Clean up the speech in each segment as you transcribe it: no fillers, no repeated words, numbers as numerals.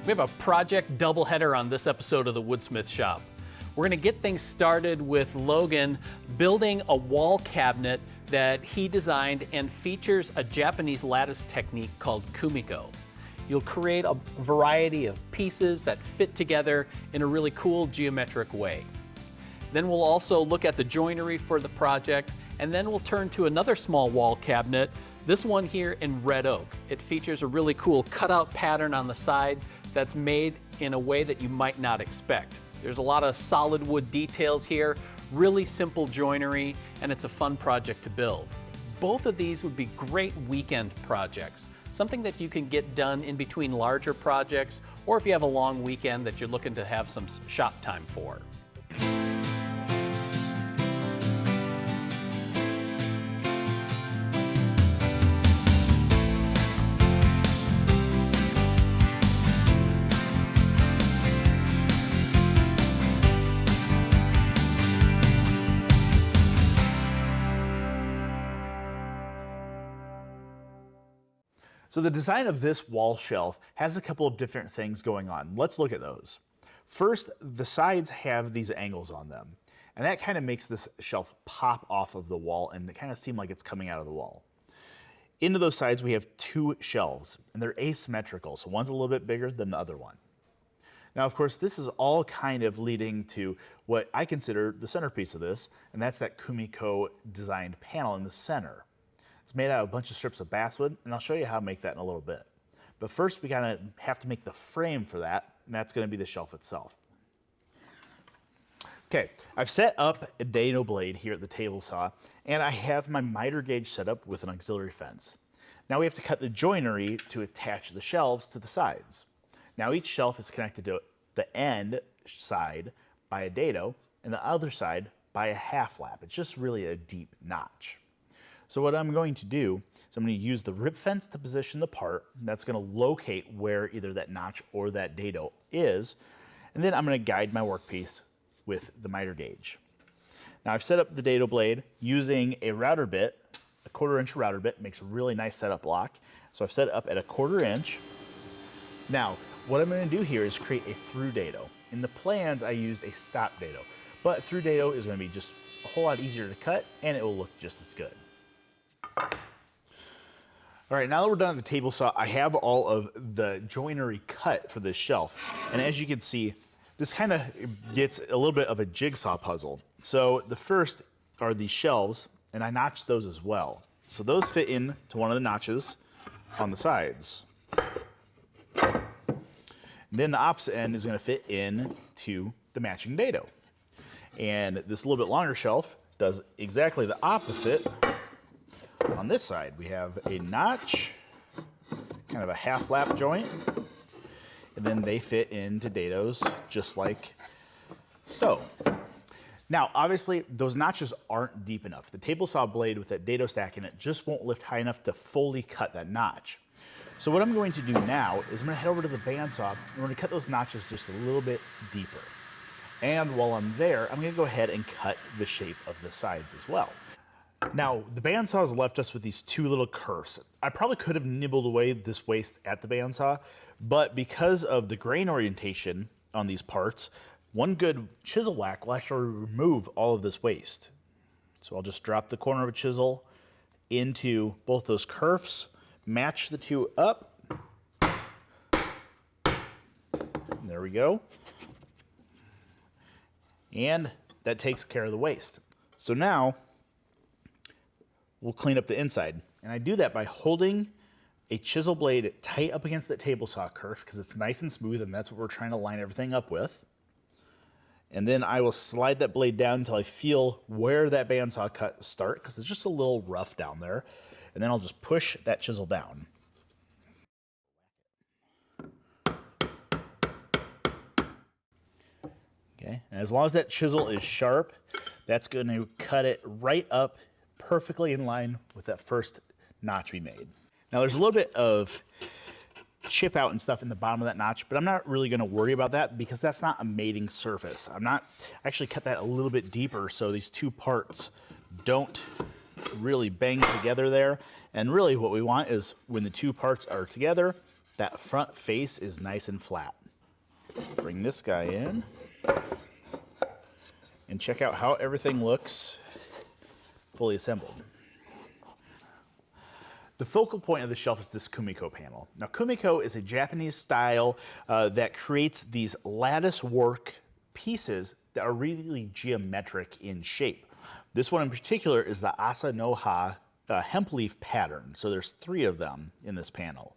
We have a project doubleheader on this episode of the Woodsmith Shop. We're going to get things started with Logan building a wall cabinet that he designed and features a Japanese lattice technique called Kumiko. You'll create a variety of pieces that fit together in a really cool geometric way. Then we'll also look at the joinery for the project, and then we'll turn to another small wall cabinet, this one here in red oak. It features a really cool cutout pattern on the side that's made in a way that you might not expect. There's a lot of solid wood details here, really simple joinery, and it's a fun project to build. Both of these would be great weekend projects, something that you can get done in between larger projects, or if you have a long weekend that you're looking to have some shop time for. So the design of this wall shelf has a couple of different things going on. Let's look at those. First, the sides have these angles on them, and that kind of makes this shelf pop off of the wall and it kind of seem like it's coming out of the wall. Into those sides we have two shelves, and they're asymmetrical, so one's a little bit bigger than the other one. Now, of course, this is all kind of leading to what I consider the centerpiece of this, and that's that Kumiko designed panel in the center. It's made out of a bunch of strips of basswood, and I'll show you how to make that in a little bit. But first, we kind of have to make the frame for that, and that's going to be the shelf itself. Okay, I've set up a dado blade here at the table saw, and I have my miter gauge set up with an auxiliary fence. Now we have to cut the joinery to attach the shelves to the sides. Now each shelf is connected to the end side by a dado, and the other side by a half lap. It's just really a deep notch. So what I'm going to do is I'm going to use the rip fence to position the part. That's going to locate where either that notch or that dado is. And then I'm going to guide my workpiece with the miter gauge. Now I've set up the dado blade using a router bit, a 1/4 inch router bit. Makes a really nice setup block. So I've set it up at a 1/4 inch. Now what I'm going to do here is create a through dado. In the plans I used a stop dado, but through dado is going to be just a whole lot easier to cut and it will look just as good. All right, now that we're done at the table saw, I have all of the joinery cut for this shelf. And as you can see, this kind of gets a little bit of a jigsaw puzzle. So the first are these shelves, and I notched those as well. So those fit in to one of the notches on the sides. And then the opposite end is going to fit in to the matching dado. And this little bit longer shelf does exactly the opposite. On this side, we have a notch, kind of a half lap joint, and then they fit into dados just like so. Now, obviously, those notches aren't deep enough. The table saw blade with that dado stack in it just won't lift high enough to fully cut that notch. So what I'm going to do now is I'm going to head over to the bandsaw and we're going to cut those notches just a little bit deeper. And while I'm there, I'm going to go ahead and cut the shape of the sides as well. Now, the bandsaw has left us with these two little kerfs. I probably could have nibbled away this waste at the bandsaw, but because of the grain orientation on these parts, one good chisel whack will actually remove all of this waste. So I'll just drop the corner of a chisel into both those kerfs, match the two up. There we go. And that takes care of the waste. So now, we'll clean up the inside. And I do that by holding a chisel blade tight up against that table saw kerf because it's nice and smooth and that's what we're trying to line everything up with. And then I will slide that blade down until I feel where that bandsaw cut start because it's just a little rough down there. And then I'll just push that chisel down. Okay, and as long as that chisel is sharp, that's going to cut it right up perfectly in line with that first notch we made. Now there's a little bit of chip out and stuff in the bottom of that notch, but I'm not really going to worry about that because that's not a mating surface. I actually cut that a little bit deeper so these two parts don't really bang together there. And really what we want is when the two parts are together, that front face is nice and flat. Bring this guy in and check out how everything looks fully assembled. The focal point of the shelf is this Kumiko panel. Now, Kumiko is a Japanese style that creates these lattice work pieces that are really geometric in shape. This one in particular is the Asa-no-ha hemp leaf pattern. So there's 3 of them in this panel.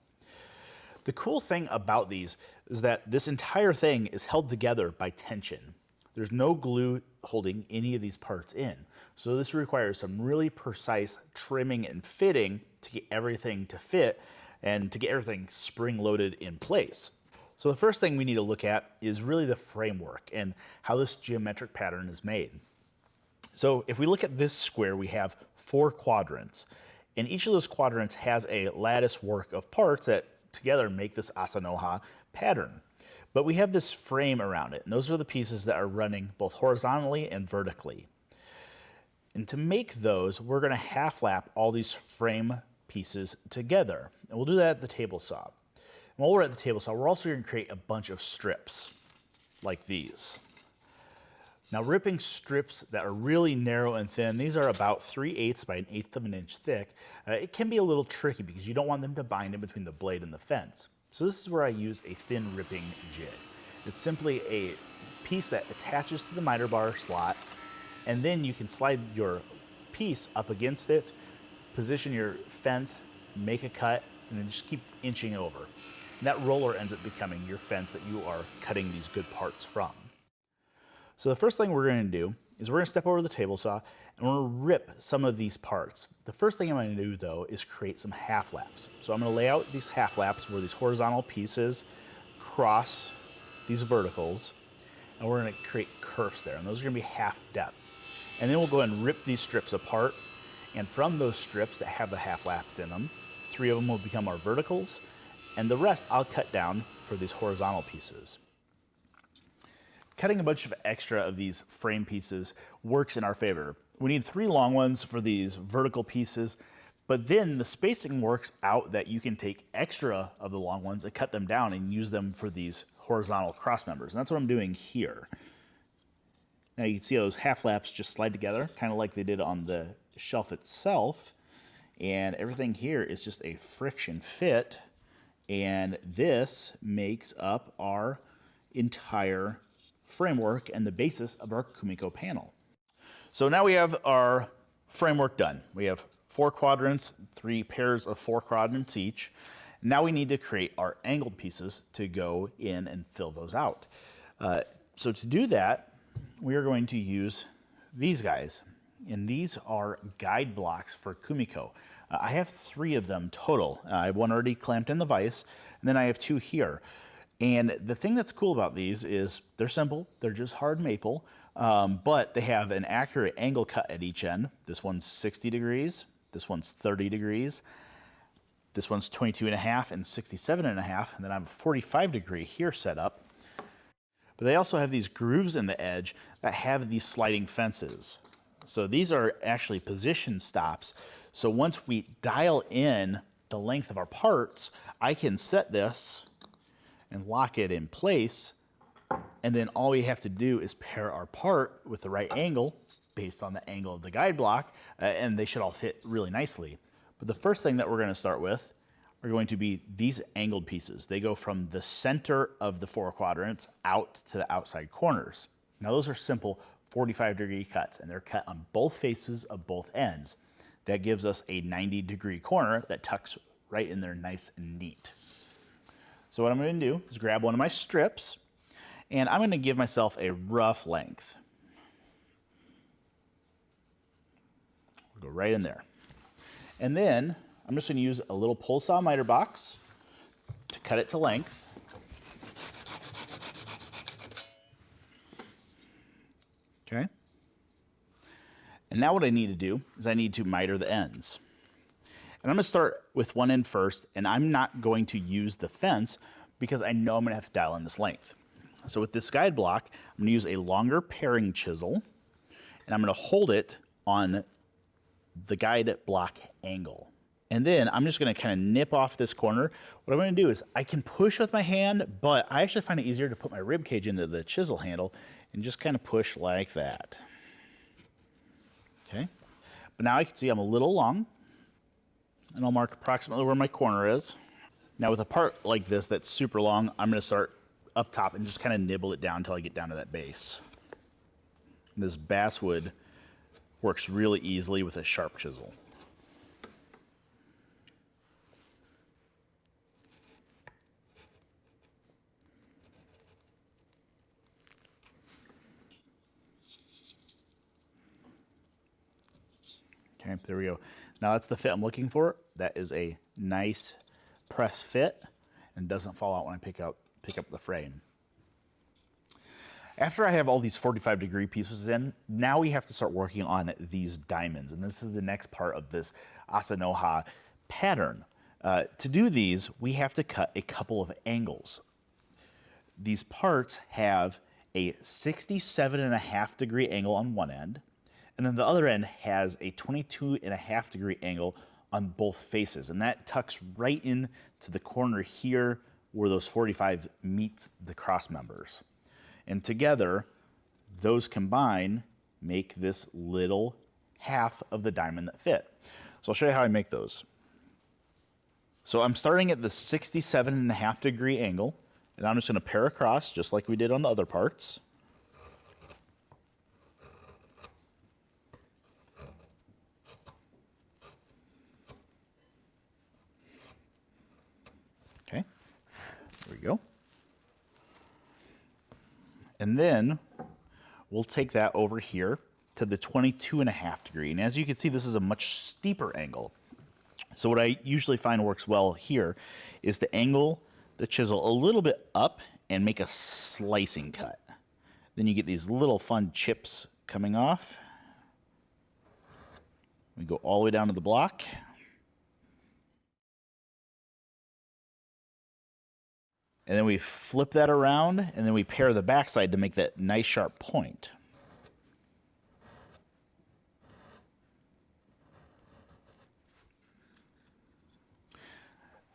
The cool thing about these is that this entire thing is held together by tension. There's no glue holding any of these parts in. So this requires some really precise trimming and fitting to get everything to fit and to get everything spring-loaded in place. So the first thing we need to look at is really the framework and how this geometric pattern is made. So if we look at this square, we have 4 quadrants, and each of those quadrants has a lattice work of parts that together make this Asa-no-ha pattern. But we have this frame around it, and those are the pieces that are running both horizontally and vertically. And to make those, we're going to half lap all these frame pieces together. And we'll do that at the table saw. And while we're at the table saw, we're also going to create a bunch of strips like these. Now, ripping strips that are really narrow and thin, these are about 3/8 by 1/8 of an inch thick. It can be a little tricky because you don't want them to bind in between the blade and the fence. So this is where I use a thin ripping jig. It's simply a piece that attaches to the miter bar slot, and then you can slide your piece up against it, position your fence, make a cut, and then just keep inching over. And that roller ends up becoming your fence that you are cutting these good parts from. So the first thing we're going to do is we're going to step over to the table saw and we're going to rip some of these parts. The first thing I'm going to do though is create some half laps. So I'm going to lay out these half laps where these horizontal pieces cross these verticals, and we're going to create curves there, and those are going to be half depth. And then we'll go ahead and rip these strips apart, and from those strips that have the half laps in them, 3 of them will become our verticals, and the rest I'll cut down for these horizontal pieces. Cutting a bunch of extra of these frame pieces works in our favor. We need 3 long ones for these vertical pieces, but then the spacing works out that you can take extra of the long ones and cut them down and use them for these horizontal cross members. And that's what I'm doing here. Now you can see those half laps just slide together, kind of like they did on the shelf itself. And everything here is just a friction fit. And this makes up our entire framework and the basis of our Kumiko panel. So now we have our framework done. We have 4 quadrants, 3 pairs of 4 quadrants each. Now we need to create our angled pieces to go in and fill those out. So to do that, we are going to use these guys. And these are guide blocks for Kumiko. I have 3 of them total. I have 1 already clamped in the vise, and then I have 2 here. And the thing that's cool about these is they're simple. They're just hard maple, but they have an accurate angle cut at each end. This one's 60 degrees. This one's 30 degrees. This one's 22.5 and 67.5. And then I have a 45 degree here set up. But they also have these grooves in the edge that have these sliding fences. So these are actually position stops. So once we dial in the length of our parts, I can set this and lock it in place. And then all we have to do is pair our part with the right angle based on the angle of the guide block, and they should all fit really nicely. But the first thing that we're going to start with are going to be these angled pieces. They go from the center of the 4 quadrants out to the outside corners. Now those are simple 45-degree cuts, and they're cut on both faces of both ends. That gives us a 90-degree corner that tucks right in there nice and neat. So what I'm going to do is grab one of my strips, and I'm going to give myself a rough length. We'll go right in there. And then I'm just going to use a little pull saw miter box to cut it to length. Okay. And now what I need to do is I need to miter the ends. And I'm going to start with one end first, and I'm not going to use the fence because I know I'm going to have to dial in this length. So with this guide block, I'm going to use a longer paring chisel, and I'm going to hold it on the guide block angle. And then I'm just gonna kind of nip off this corner. What I'm gonna do is I can push with my hand, but I actually find it easier to put my rib cage into the chisel handle and just kind of push like that. Okay, but now I can see I'm a little long, and I'll mark approximately where my corner is. Now with a part like this that's super long, I'm gonna start up top and just kind of nibble it down until I get down to that base. And this basswood works really easily with a sharp chisel. Okay, there we go. Now that's the fit I'm looking for. That is a nice press fit and doesn't fall out when I pick up the frame. After I have all these 45-degree pieces in, now we have to start working on these diamonds. And this is the next part of this Asa-no-ha pattern. To do these, we have to cut a couple of angles. These parts have a 67.5-degree angle on one end, and then the other end has a 22.5-degree angle on both faces. And that tucks right in to the corner here where those 45 meets the cross members. And together, those combine make this little half of the diamond that fit. So I'll show you how I make those. So I'm starting at the 67.5-degree angle, and I'm just gonna pair across just like we did on the other parts. Okay, there we go. And then we'll take that over here to the 22.5-degree. And as you can see, this is a much steeper angle. So what I usually find works well here is to angle the chisel a little bit up and make a slicing cut. Then you get these little fun chips coming off. We go all the way down to the block. And then we flip that around, and then we pair the backside to make that nice sharp point.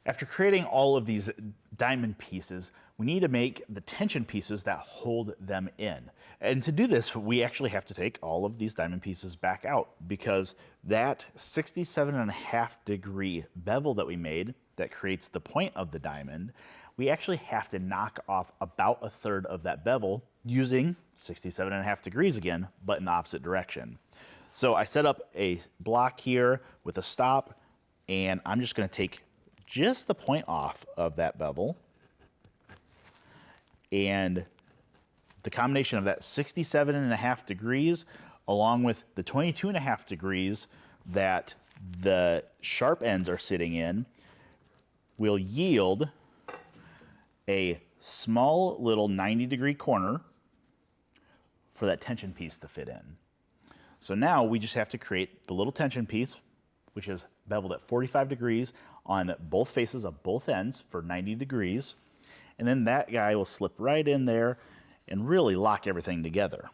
After creating all of these diamond pieces, we need to make the tension pieces that hold them in. And to do this, we actually have to take all of these diamond pieces back out, because that 67.5-degree bevel that we made that creates the point of the diamond, we actually have to knock off about 1/3 of that bevel using 67.5 degrees again, but in the opposite direction. So I set up a block here with a stop, and I'm just gonna take just the point off of that bevel. And the combination of that 67.5 degrees along with the 22.5 degrees that the sharp ends are sitting in will yield a small little 90-degree corner for that tension piece to fit in. So now we just have to create the little tension piece, which is beveled at 45 degrees on both faces of both ends for 90 degrees. And then that guy will slip right in there and really lock everything together.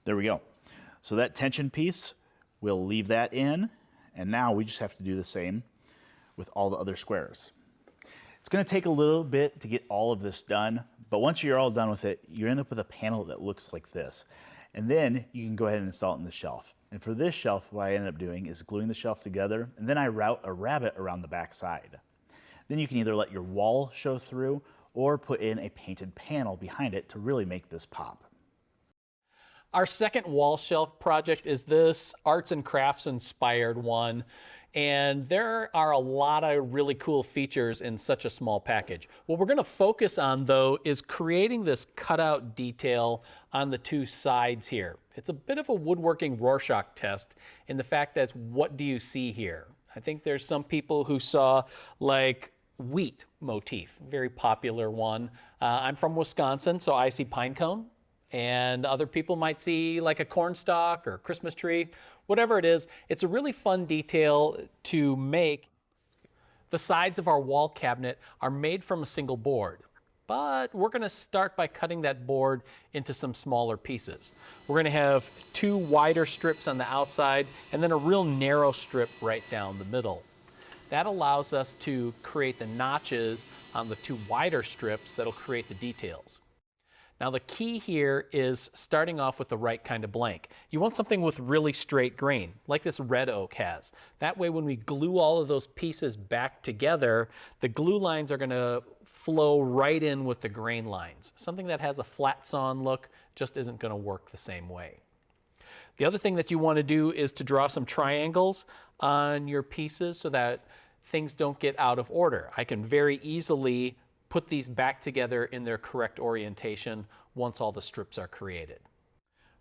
There we go. So that tension piece, we'll leave that in, and now we just have to do the same with all the other squares. It's gonna take a little bit to get all of this done, but once you're all done with it, you end up with a panel that looks like this. And then you can go ahead and install it in the shelf. And for this shelf, what I ended up doing is gluing the shelf together, and then I route a rabbet around the back side. Then you can either let your wall show through or put in a painted panel behind it to really make this pop. Our second wall shelf project is this arts and crafts inspired one. And there are a lot of really cool features in such a small package. What we're going to focus on, though, is creating this cutout detail on the two sides here. It's a bit of a woodworking Rorschach test in the fact that what do you see here? I think there's some people who saw like wheat motif, very popular one. I'm from Wisconsin, so I see pine cone. And other people might see like a corn stalk or a Christmas tree, whatever it is. It's a really fun detail to make. The sides of our wall cabinet are made from a single board, but we're going to start by cutting that board into some smaller pieces. We're going to have 2 wider strips on the outside and then a real narrow strip right down the middle. That allows us to create the notches on the 2 wider strips that'll create the details. Now the key here is starting off with the right kind of blank. You want something with really straight grain, like this red oak has. That way when we glue all of those pieces back together, the glue lines are going to flow right in with the grain lines. Something that has a flat sawn look just isn't going to work the same way. The other thing that you want to do is to draw some triangles on your pieces so that things don't get out of order. I can very easily put these back together in their correct orientation once all the strips are created.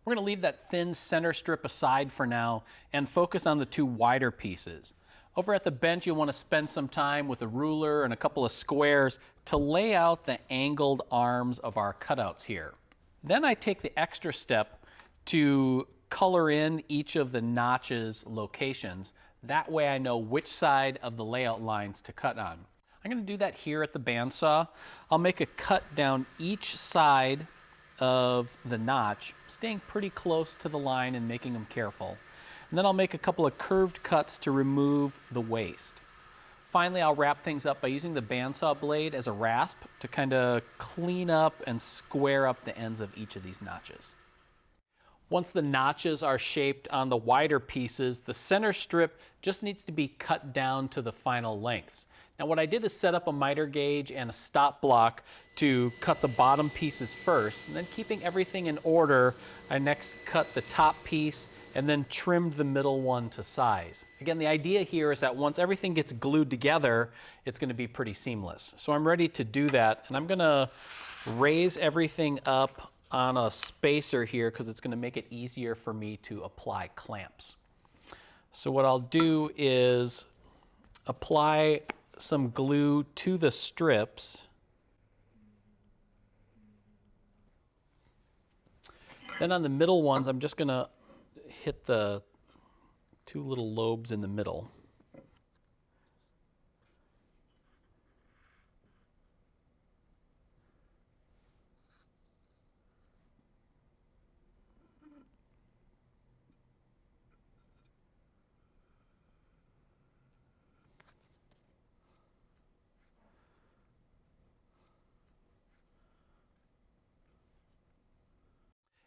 We're going to leave that thin center strip aside for now and focus on the 2 wider pieces. Over at the bench, you'll want to spend some time with a ruler and a couple of squares to lay out the angled arms of our cutouts here. Then I take the extra step to color in each of the notches locations. That way I know which side of the layout lines to cut on. I'm going to do that here at the bandsaw. I'll make a cut down each side of the notch, staying pretty close to the line and making them careful. And then I'll make a couple of curved cuts to remove the waste. Finally, I'll wrap things up by using the bandsaw blade as a rasp to kind of clean up and square up the ends of each of these notches. Once the notches are shaped on the wider pieces, the center strip just needs to be cut down to the final lengths. Now what I did is set up a miter gauge and a stop block to cut the bottom pieces first, and then keeping everything in order, I next cut the top piece and then trimmed the middle one to size. Again, the idea here is that once everything gets glued together, it's going to be pretty seamless. So I'm ready to do that, and I'm going to raise everything up on a spacer here because it's going to make it easier for me to apply clamps. So what I'll do is apply some glue to the strips. Then on the middle ones, I'm just going to hit the 2 little lobes in the middle.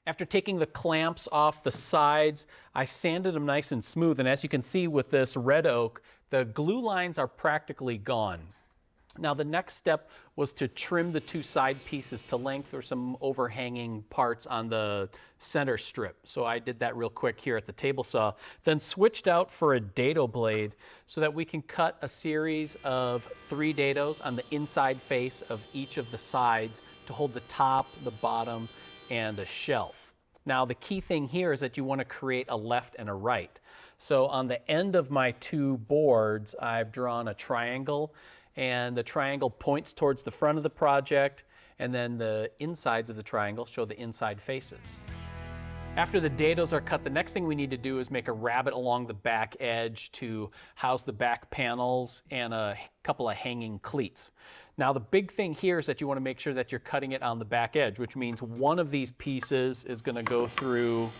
After taking the clamps off the sides, I sanded them nice and smooth, and as you can see with this red oak, the glue lines are practically gone. Now the next step was to trim the 2 side pieces to length or some overhanging parts on the center strip. So I did that real quick here at the table saw, then switched out for a dado blade so that we can cut a series of 3 dados on the inside face of each of the sides to hold the top, the bottom, and a shelf. Now the key thing here is that you want to create a left and a right. So on the end of my 2 boards, I've drawn a triangle, and the triangle points towards the front of the project, and then the insides of the triangle show the inside faces. After the dados are cut, the next thing we need to do is make a rabbet along the back edge to house the back panels and a couple of hanging cleats. Now the big thing here is that you want to make sure that you're cutting it on the back edge, which means one of these pieces is going to go through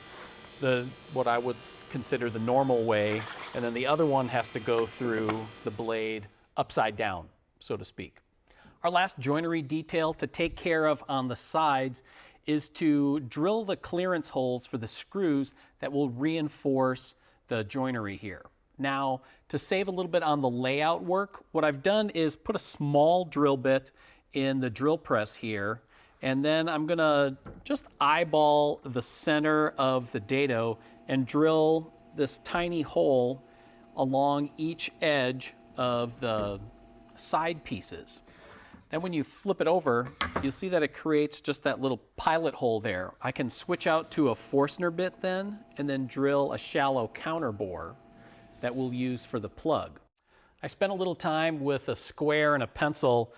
what I would consider the normal way, and then the other one has to go through the blade upside down, so to speak. Our last joinery detail to take care of on the sides is to drill the clearance holes for the screws that will reinforce the joinery here. Now, to save a little bit on the layout work, what I've done is put a small drill bit in the drill press here, and then I'm gonna just eyeball the center of the dado and drill this tiny hole along each edge of the side pieces. Then when you flip it over, you'll see that it creates just that little pilot hole there. I can switch out to a Forstner bit then, and then drill a shallow counter bore that we'll use for the plug. I spent a little time with a square and a pencil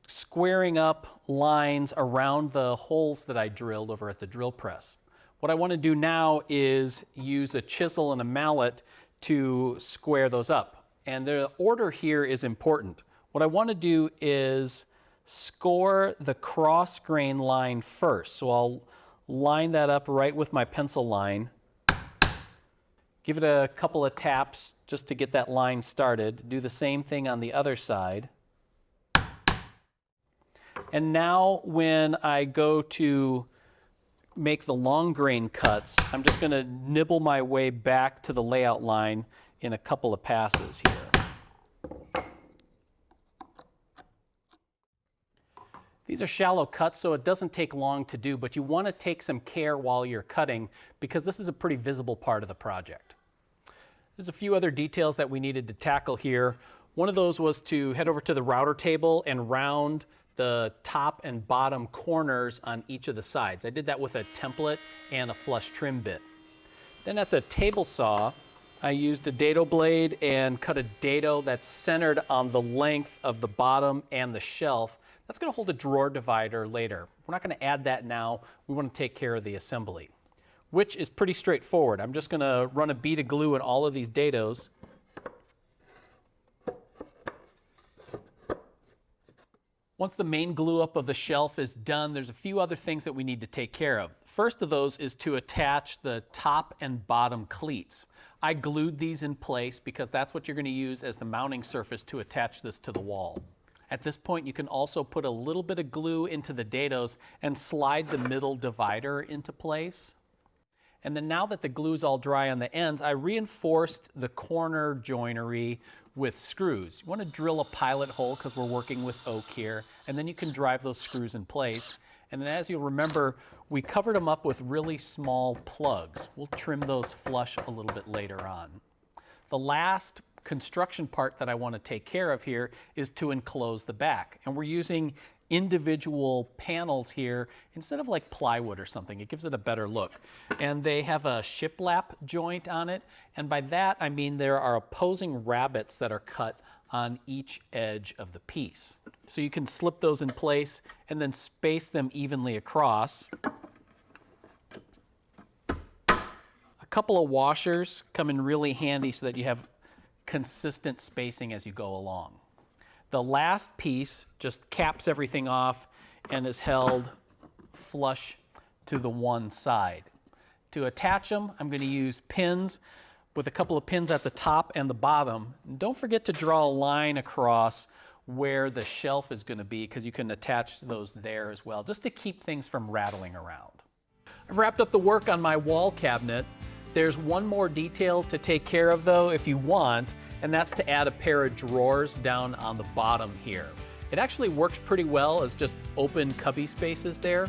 squaring up lines around the holes that I drilled over at the drill press. What I want to do now is use a chisel and a mallet to square those up. And the order here is important. What I want to do is score the cross grain line first. So I'll line that up right with my pencil line. Give it a couple of taps just to get that line started. Do the same thing on the other side. And now when I go to make the long grain cuts, I'm just going to nibble my way back to the layout line in a couple of passes here. These are shallow cuts, so it doesn't take long to do, but you want to take some care while you're cutting because this is a pretty visible part of the project. There's a few other details that we needed to tackle here. One of those was to head over to the router table and round the top and bottom corners on each of the sides. I did that with a template and a flush trim bit. Then at the table saw, I used a dado blade and cut a dado that's centered on the length of the bottom and the shelf. That's going to hold a drawer divider later. We're not going to add that now. We want to take care of the assembly, which is pretty straightforward. I'm just going to run a bead of glue in all of these dados. Once the main glue up of the shelf is done, there's a few other things that we need to take care of. First of those is to attach the top and bottom cleats. I glued these in place because that's what you're going to use as the mounting surface to attach this to the wall. At this point, you can also put a little bit of glue into the dados and slide the middle divider into place. And then now that the glue's all dry on the ends, I reinforced the corner joinery with screws. You want to drill a pilot hole because we're working with oak here, and then you can drive those screws in place. And then as you'll remember, we covered them up with really small plugs. We'll trim those flush a little bit later on. The last construction part that I want to take care of here is to enclose the back. And we're using individual panels here instead of like plywood or something. It gives it a better look. And they have a shiplap joint on it. And by that, I mean there are opposing rabbets that are cut on each edge of the piece. So you can slip those in place and then space them evenly across. A couple of washers come in really handy so that you have consistent spacing as you go along. The last piece just caps everything off and is held flush to the one side. To attach them, I'm going to use pins with a couple of pins at the top and the bottom. And don't forget to draw a line across where the shelf is going to be because you can attach those there as well, just to keep things from rattling around. I've wrapped up the work on my wall cabinet. There's one more detail to take care of though if you want, and that's to add a pair of drawers down on the bottom here. It actually works pretty well as just open cubby spaces there.